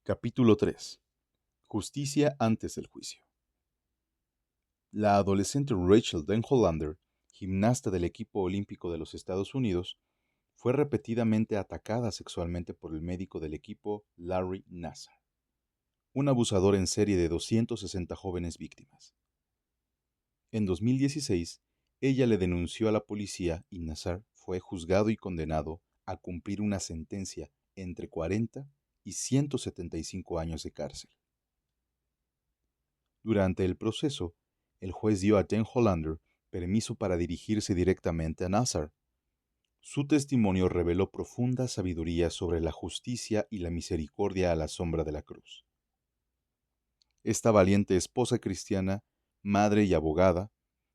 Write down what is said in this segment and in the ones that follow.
Capítulo 3. Justicia antes del juicio. La adolescente Rachel Denhollander, gimnasta del equipo olímpico de los Estados Unidos, fue repetidamente atacada sexualmente por el médico del equipo Larry Nassar, un abusador en serie de 260 jóvenes víctimas. En 2016, ella le denunció a la policía y Nassar fue juzgado y condenado a cumplir una sentencia entre 40 y 175 años de cárcel. Durante el proceso, el juez dio a Denhollander permiso para dirigirse directamente a Nassar. Su testimonio reveló profunda sabiduría sobre la justicia y la misericordia a la sombra de la cruz. Esta valiente esposa cristiana, madre y abogada,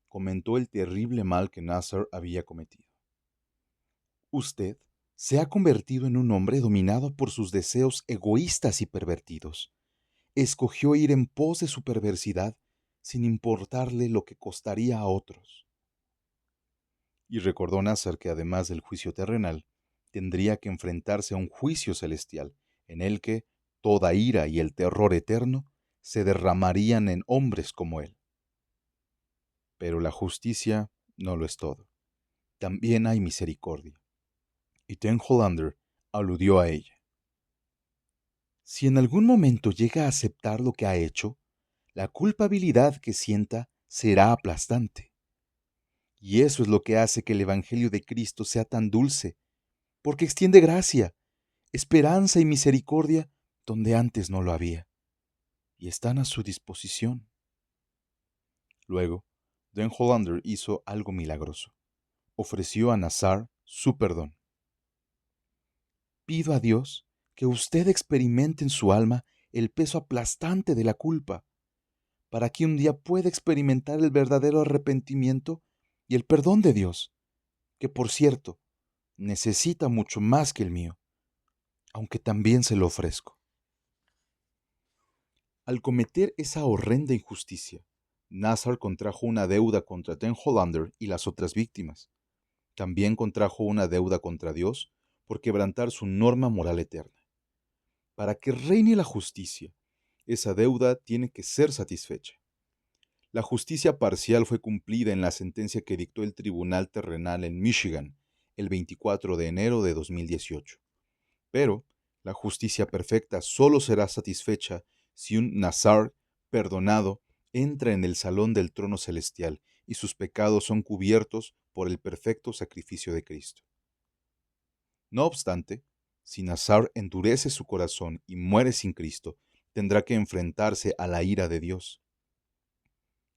comentó el terrible mal que Nassar había cometido. Usted se ha convertido en un hombre dominado por sus deseos egoístas y pervertidos. Escogió ir en pos de su perversidad sin importarle lo que costaría a otros. Y recordó Nassar que además del juicio terrenal, tendría que enfrentarse a un juicio celestial, en el que toda ira y el terror eterno se derramarían en hombres como él. Pero la justicia no lo es todo. También hay misericordia. Y Denhollander aludió a ella. Si en algún momento llega a aceptar lo que ha hecho, la culpabilidad que sienta será aplastante. Y eso es lo que hace que el Evangelio de Cristo sea tan dulce, porque extiende gracia, esperanza y misericordia donde antes no lo había, y están a su disposición. Luego, Denhollander hizo algo milagroso. Ofreció a Nassar su perdón. Pido a Dios que usted experimente en su alma el peso aplastante de la culpa, para que un día pueda experimentar el verdadero arrepentimiento y el perdón de Dios, que por cierto, necesita mucho más que el mío, aunque también se lo ofrezco. Al cometer esa horrenda injusticia, Nassar contrajo una deuda contra Denhollander y las otras víctimas. También contrajo una deuda contra Dios por quebrantar su norma moral eterna. Para que reine la justicia, esa deuda tiene que ser satisfecha. La justicia parcial fue cumplida en la sentencia que dictó el Tribunal Terrenal en Michigan el 24 de enero de 2018. Pero la justicia perfecta solo será satisfecha si un Nassar perdonado entra en el salón del trono celestial y sus pecados son cubiertos por el perfecto sacrificio de Cristo. No obstante, si Nassar endurece su corazón y muere sin Cristo, tendrá que enfrentarse a la ira de Dios.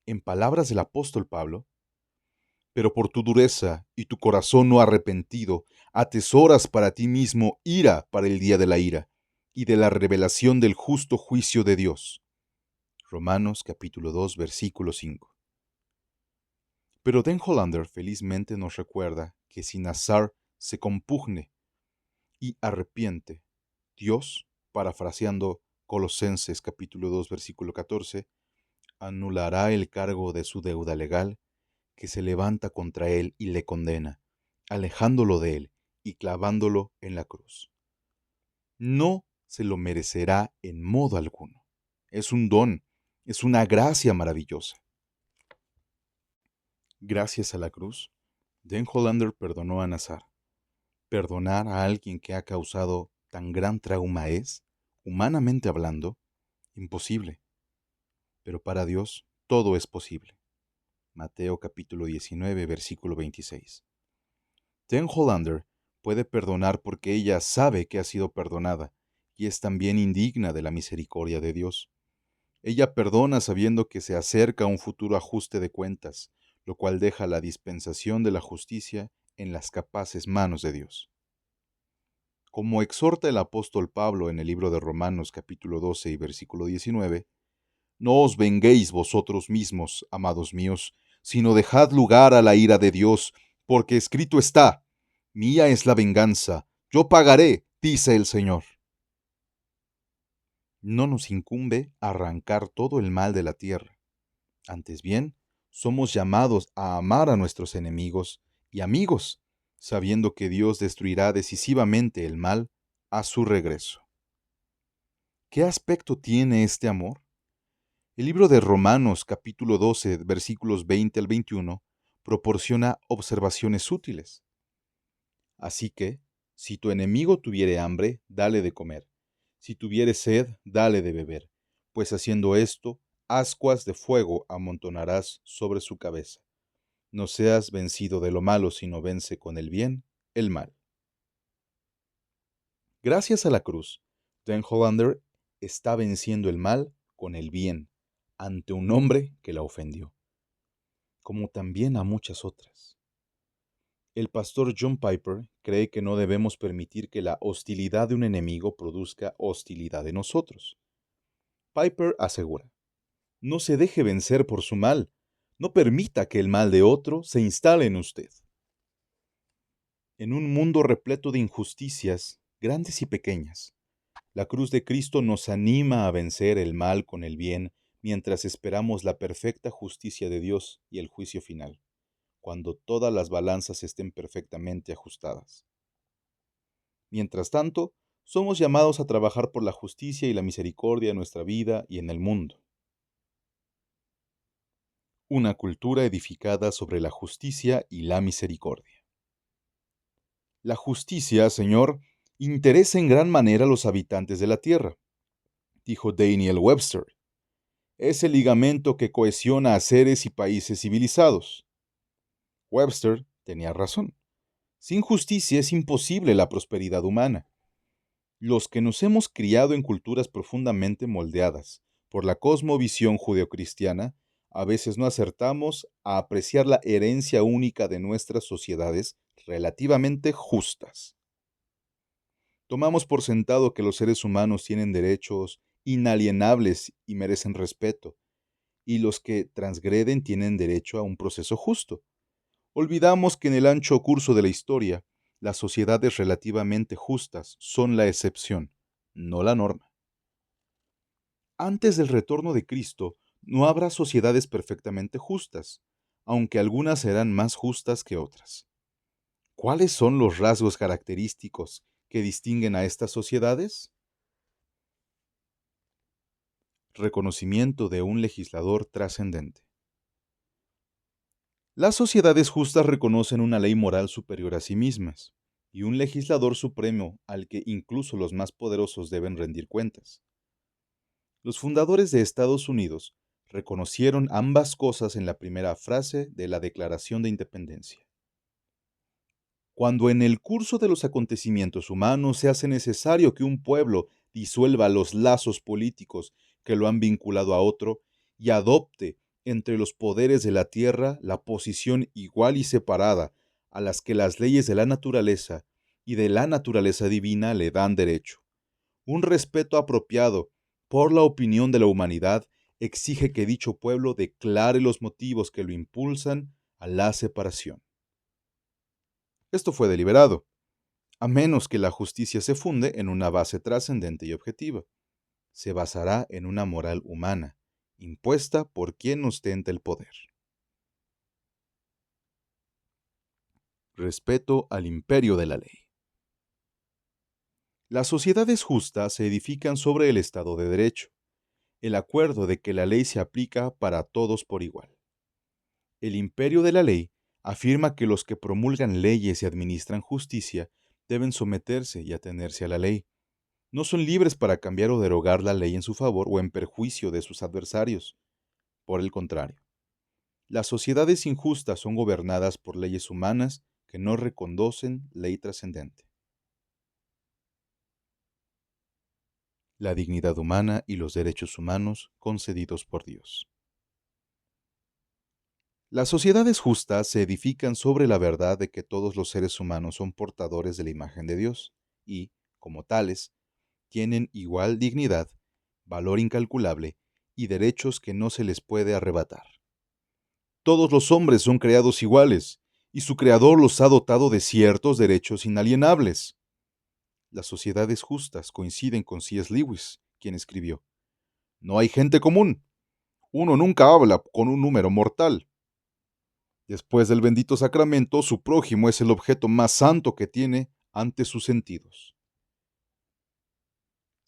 En palabras del apóstol Pablo, pero por tu dureza y tu corazón no arrepentido, atesoras para ti mismo ira para el día de la ira y de la revelación del justo juicio de Dios. Romanos capítulo 2, versículo 5. Pero Denhollander felizmente nos recuerda que si Nassar se compugne y arrepiente, Dios, parafraseando Colosenses capítulo 2, versículo 14, anulará el cargo de su deuda legal que se levanta contra él y le condena, alejándolo de él y clavándolo en la cruz. No se lo merecerá en modo alguno. Es un don, es una gracia maravillosa. Gracias a la cruz, Denhollander perdonó a Nassar. Perdonar a alguien que ha causado tan gran trauma es, humanamente hablando, imposible. Pero para Dios todo es posible. Mateo capítulo 19, versículo 26. Denhollander puede perdonar porque ella sabe que ha sido perdonada y es también indigna de la misericordia de Dios. Ella perdona sabiendo que se acerca un futuro ajuste de cuentas, lo cual deja la dispensación de la justicia en las capaces manos de Dios. Como exhorta el apóstol Pablo en el libro de Romanos capítulo 12 y versículo 19, no os venguéis vosotros mismos, amados míos, sino dejad lugar a la ira de Dios, porque escrito está, mía es la venganza, yo pagaré, dice el Señor. No nos incumbe arrancar todo el mal de la tierra. Antes bien, somos llamados a amar a nuestros enemigos y amigos, sabiendo que Dios destruirá decisivamente el mal a su regreso. ¿Qué aspecto tiene este amor? El libro de Romanos capítulo 12, versículos 20 al 21, proporciona observaciones útiles. Así que, si tu enemigo tuviere hambre, dale de comer. Si tuviere sed, dale de beber. Pues haciendo esto, ascuas de fuego amontonarás sobre su cabeza. No seas vencido de lo malo, sino vence con el bien el mal. Gracias a la cruz, Dan Hollander está venciendo el mal con el bien ante un hombre que la ofendió, como también a muchas otras. El pastor John Piper cree que no debemos permitir que la hostilidad de un enemigo produzca hostilidad en nosotros. Piper asegura, no se deje vencer por su mal, no permita que el mal de otro se instale en usted. En un mundo repleto de injusticias, grandes y pequeñas, la cruz de Cristo nos anima a vencer el mal con el bien mientras esperamos la perfecta justicia de Dios y el juicio final, cuando todas las balanzas estén perfectamente ajustadas. Mientras tanto, somos llamados a trabajar por la justicia y la misericordia en nuestra vida y en el mundo. Una cultura edificada sobre la justicia y la misericordia. La justicia, Señor, interesa en gran manera a los habitantes de la tierra, dijo Daniel Webster. Es el ligamento que cohesiona a seres y países civilizados. Webster tenía razón. Sin justicia es imposible la prosperidad humana. Los que nos hemos criado en culturas profundamente moldeadas por la cosmovisión judeocristiana, a veces no acertamos a apreciar la herencia única de nuestras sociedades relativamente justas. Tomamos por sentado que los seres humanos tienen derechos inalienables y merecen respeto, y los que transgreden tienen derecho a un proceso justo. Olvidamos que en el ancho curso de la historia, las sociedades relativamente justas son la excepción, no la norma. Antes del retorno de Cristo, no habrá sociedades perfectamente justas, aunque algunas serán más justas que otras. ¿Cuáles son los rasgos característicos que distinguen a estas sociedades? Reconocimiento de un legislador trascendente. Las sociedades justas reconocen una ley moral superior a sí mismas y un legislador supremo al que incluso los más poderosos deben rendir cuentas. Los fundadores de Estados Unidos reconocieron ambas cosas en la primera frase de la Declaración de Independencia. Cuando en el curso de los acontecimientos humanos se hace necesario que un pueblo disuelva los lazos políticos que lo han vinculado a otro y adopte entre los poderes de la tierra la posición igual y separada a las que las leyes de la naturaleza y de la naturaleza divina le dan derecho. Un respeto apropiado por la opinión de la humanidad exige que dicho pueblo declare los motivos que lo impulsan a la separación. Esto fue deliberado, a menos que la justicia se funde en una base trascendente y objetiva. Se basará en una moral humana, impuesta por quien ostenta el poder. Respeto al imperio de la ley. Las sociedades justas se edifican sobre el Estado de Derecho, el acuerdo de que la ley se aplica para todos por igual. El imperio de la ley afirma que los que promulgan leyes y administran justicia deben someterse y atenerse a la ley. No son libres para cambiar o derogar la ley en su favor o en perjuicio de sus adversarios. Por el contrario, las sociedades injustas son gobernadas por leyes humanas que no reconocen ley trascendente. La dignidad humana y los derechos humanos concedidos por Dios. Las sociedades justas se edifican sobre la verdad de que todos los seres humanos son portadores de la imagen de Dios y, como tales, tienen igual dignidad, valor incalculable y derechos que no se les puede arrebatar. Todos los hombres son creados iguales, y su Creador los ha dotado de ciertos derechos inalienables. Las sociedades justas coinciden con C.S. Lewis, quien escribió: no hay gente común. Uno nunca habla con un número mortal. Después del bendito sacramento, su prójimo es el objeto más santo que tiene ante sus sentidos.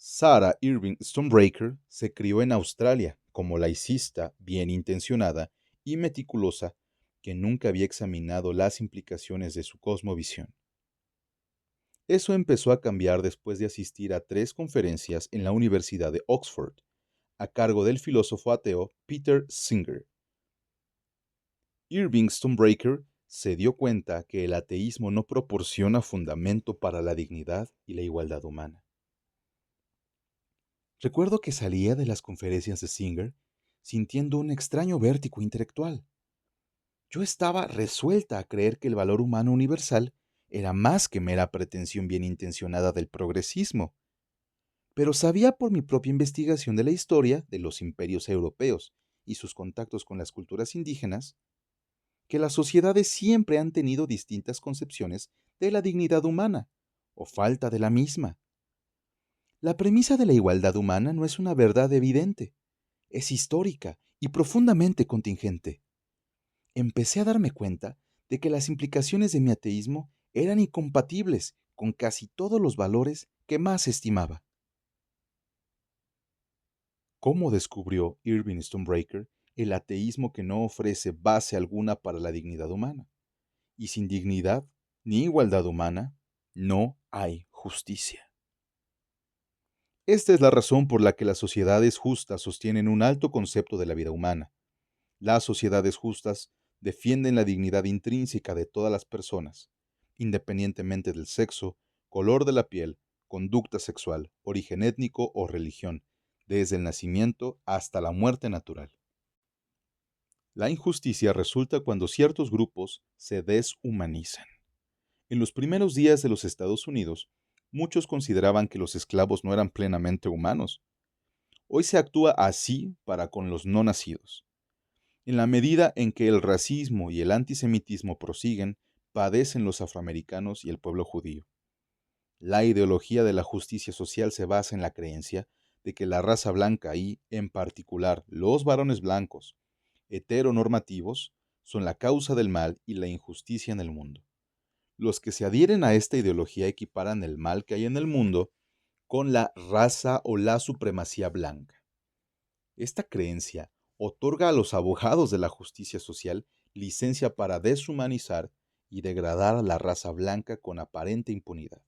Sarah Irving Stonebreaker se crió en Australia como laicista, bien intencionada y meticulosa que nunca había examinado las implicaciones de su cosmovisión. Eso empezó a cambiar después de asistir a 3 conferencias en la Universidad de Oxford, a cargo del filósofo ateo Peter Singer. Irving Stonebreaker se dio cuenta que el ateísmo no proporciona fundamento para la dignidad y la igualdad humana. Recuerdo que salía de las conferencias de Singer sintiendo un extraño vértigo intelectual. Yo estaba resuelta a creer que el valor humano universal era más que mera pretensión bien intencionada del progresismo, pero sabía por mi propia investigación de la historia de los imperios europeos y sus contactos con las culturas indígenas, que las sociedades siempre han tenido distintas concepciones de la dignidad humana, o falta de la misma. La premisa de la igualdad humana no es una verdad evidente, es histórica y profundamente contingente. Empecé a darme cuenta de que las implicaciones de mi ateísmo eran incompatibles con casi todos los valores que más estimaba. ¿Cómo descubrió Irving Stonebreaker el ateísmo que no ofrece base alguna para la dignidad humana? Y sin dignidad ni igualdad humana, no hay justicia. Esta es la razón por la que las sociedades justas sostienen un alto concepto de la vida humana. Las sociedades justas defienden la dignidad intrínseca de todas las personas, independientemente del sexo, color de la piel, conducta sexual, origen étnico o religión, desde el nacimiento hasta la muerte natural. La injusticia resulta cuando ciertos grupos se deshumanizan. En los primeros días de los Estados Unidos, muchos consideraban que los esclavos no eran plenamente humanos. Hoy se actúa así para con los no nacidos. En la medida en que el racismo y el antisemitismo prosiguen, padecen los afroamericanos y el pueblo judío. La ideología de la justicia social se basa en la creencia de que la raza blanca y, en particular, los varones blancos, heteronormativos, son la causa del mal y la injusticia en el mundo. Los que se adhieren a esta ideología equiparan el mal que hay en el mundo con la raza o la supremacía blanca. Esta creencia otorga a los abogados de la justicia social licencia para deshumanizar y degradar a la raza blanca con aparente impunidad.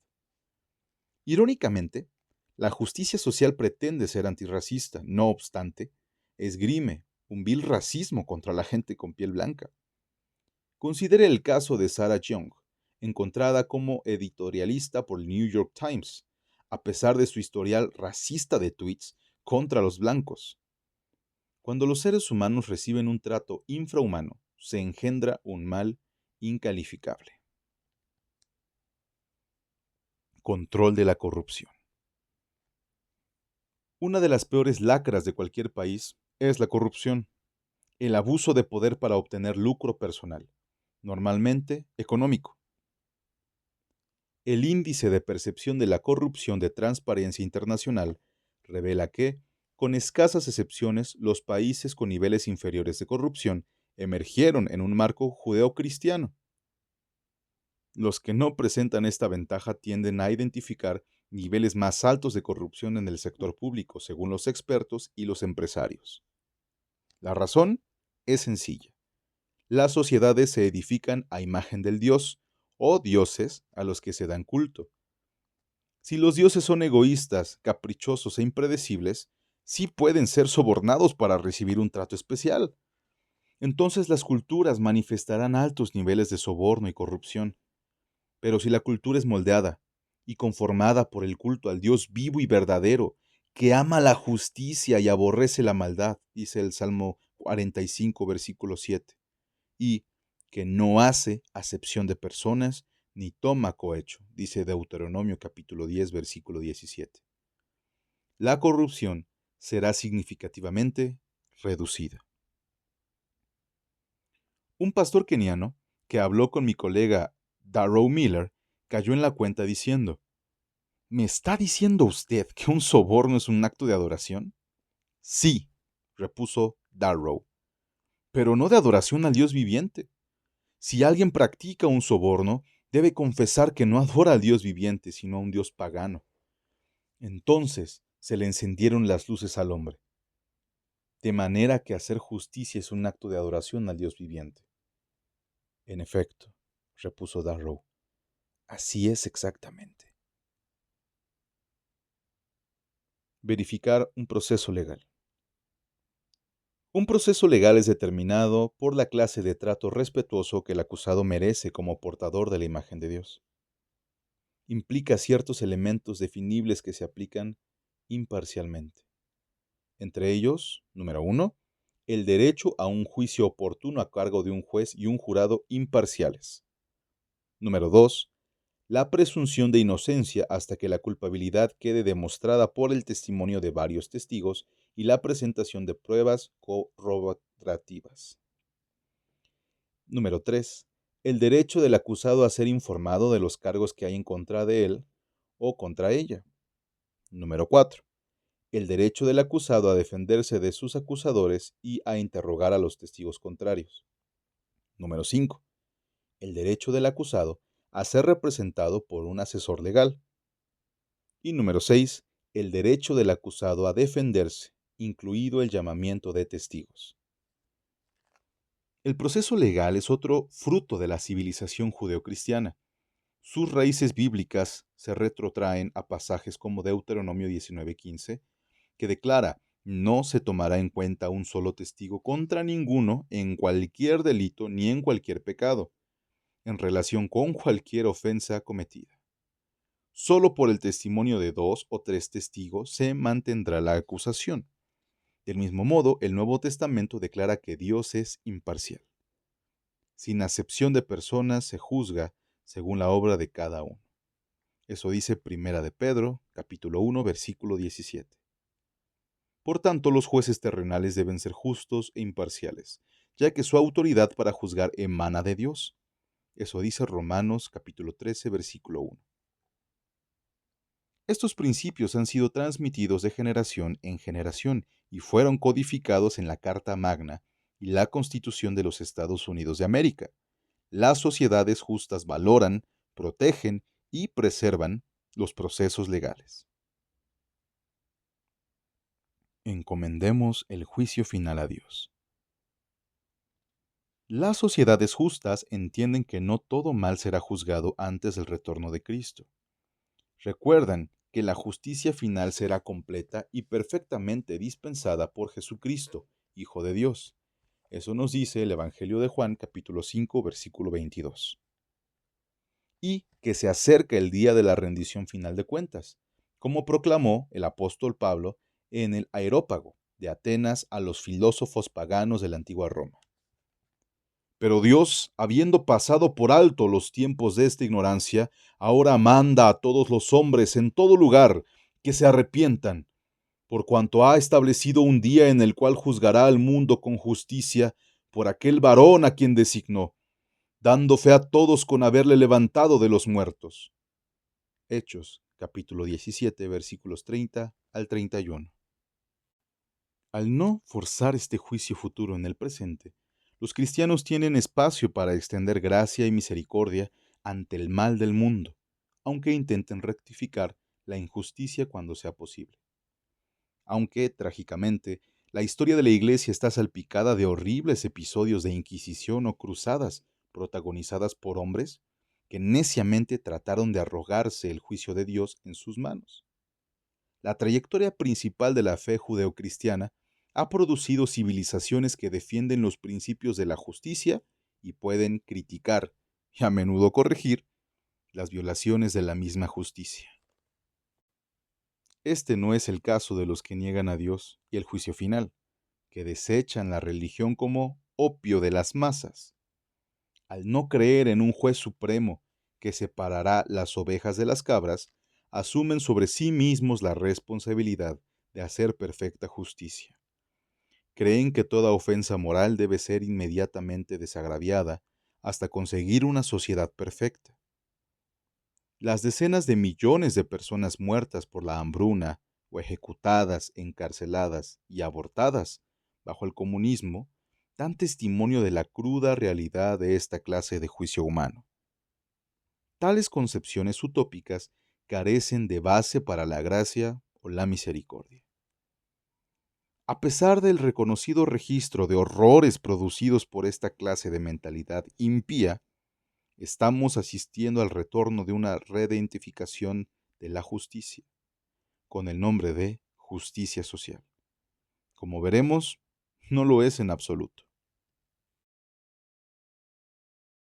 Irónicamente, la justicia social pretende ser antirracista, no obstante, esgrime un vil racismo contra la gente con piel blanca. Considere el caso de Sarah Young, encontrada como editorialista por el New York Times, a pesar de su historial racista de tweets contra los blancos. Cuando los seres humanos reciben un trato infrahumano, se engendra un mal incalificable. Control de la corrupción. Una de las peores lacras de cualquier país es la corrupción, el abuso de poder para obtener lucro personal, normalmente económico. El índice de percepción de la corrupción de Transparencia Internacional revela que, con escasas excepciones, los países con niveles inferiores de corrupción emergieron en un marco judeocristiano. Los que no presentan esta ventaja tienden a identificar niveles más altos de corrupción en el sector público, según los expertos y los empresarios. La razón es sencilla. Las sociedades se edifican a imagen del dios o dioses a los que se dan culto. Si los dioses son egoístas, caprichosos e impredecibles, sí pueden ser sobornados para recibir un trato especial. Entonces las culturas manifestarán altos niveles de soborno y corrupción. Pero si la cultura es moldeada y conformada por el culto al Dios vivo y verdadero, que ama la justicia y aborrece la maldad, dice el Salmo 45, versículo 7, y que no hace acepción de personas ni toma cohecho, dice Deuteronomio capítulo 10, versículo 17. La corrupción será significativamente reducida. Un pastor keniano que habló con mi colega Darrow Miller cayó en la cuenta diciendo: ¿Me está diciendo usted que un soborno es un acto de adoración? Sí, repuso Darrow, pero no de adoración al Dios viviente. Si alguien practica un soborno, debe confesar que no adora al Dios viviente, sino a un Dios pagano. Entonces, se le encendieron las luces al hombre, de manera que hacer justicia es un acto de adoración al Dios viviente. En efecto, repuso Darrow, así es exactamente. Verificar un proceso legal. Un proceso legal es determinado por la clase de trato respetuoso que el acusado merece como portador de la imagen de Dios. Implica ciertos elementos definibles que se aplican imparcialmente. Entre ellos, número 1, el derecho a un juicio oportuno a cargo de un juez y un jurado imparciales. Número 2, la presunción de inocencia hasta que la culpabilidad quede demostrada por el testimonio de varios testigos y la presentación de pruebas corroborativas. Número 3, el derecho del acusado a ser informado de los cargos que hay en contra de él o contra ella. Número 4, el derecho del acusado a defenderse de sus acusadores y a interrogar a los testigos contrarios. Número 5, el derecho del acusado a ser representado por un asesor legal. Y número 6, el derecho del acusado a defenderse, incluido el llamamiento de testigos. El proceso legal es otro fruto de la civilización judeocristiana. Sus raíces bíblicas se retrotraen a pasajes como Deuteronomio 19:15, que declara: no se tomará en cuenta un solo testigo contra ninguno en cualquier delito ni en cualquier pecado, en relación con cualquier ofensa cometida. Solo por el testimonio de 2 o 3 testigos se mantendrá la acusación. Del mismo modo, el Nuevo Testamento declara que Dios es imparcial. Sin acepción de personas se juzga según la obra de cada uno. Eso dice Primera de Pedro, capítulo 1, versículo 17. Por tanto, los jueces terrenales deben ser justos e imparciales, ya que su autoridad para juzgar emana de Dios. Eso dice Romanos, capítulo 13, versículo 1. Estos principios han sido transmitidos de generación en generación y fueron codificados en la Carta Magna y la Constitución de los Estados Unidos de América. Las sociedades justas valoran, protegen y preservan los procesos legales. Encomendemos el juicio final a Dios. Las sociedades justas entienden que no todo mal será juzgado antes del retorno de Cristo. Recuerdan que la justicia final será completa y perfectamente dispensada por Jesucristo, Hijo de Dios. Eso nos dice el Evangelio de Juan, capítulo 5, versículo 22. Y que se acerca el día de la rendición final de cuentas, como proclamó el apóstol Pablo en el Areópago de Atenas a los filósofos paganos de la antigua Roma. Pero Dios, habiendo pasado por alto los tiempos de esta ignorancia, ahora manda a todos los hombres en todo lugar que se arrepientan, por cuanto ha establecido un día en el cual juzgará al mundo con justicia por aquel varón a quien designó, dando fe a todos con haberle levantado de los muertos. Hechos, capítulo 17, versículos 30 al 31. Al no forzar este juicio futuro en el presente, los cristianos tienen espacio para extender gracia y misericordia ante el mal del mundo, aunque intenten rectificar la injusticia cuando sea posible. Aunque, trágicamente, la historia de la Iglesia está salpicada de horribles episodios de Inquisición o cruzadas protagonizadas por hombres que neciamente trataron de arrogarse el juicio de Dios en sus manos. La trayectoria principal de la fe judeocristiana ha producido civilizaciones que defienden los principios de la justicia y pueden criticar, y a menudo corregir, las violaciones de la misma justicia. Este no es el caso de los que niegan a Dios y el juicio final, que desechan la religión como opio de las masas. Al no creer en un juez supremo que separará las ovejas de las cabras, asumen sobre sí mismos la responsabilidad de hacer perfecta justicia. Creen que toda ofensa moral debe ser inmediatamente desagraviada hasta conseguir una sociedad perfecta. Las decenas de millones de personas muertas por la hambruna o ejecutadas, encarceladas y abortadas bajo el comunismo dan testimonio de la cruda realidad de esta clase de juicio humano. Tales concepciones utópicas carecen de base para la gracia o la misericordia. A pesar del reconocido registro de horrores producidos por esta clase de mentalidad impía, estamos asistiendo al retorno de una reidentificación de la justicia, con el nombre de justicia social. Como veremos, no lo es en absoluto.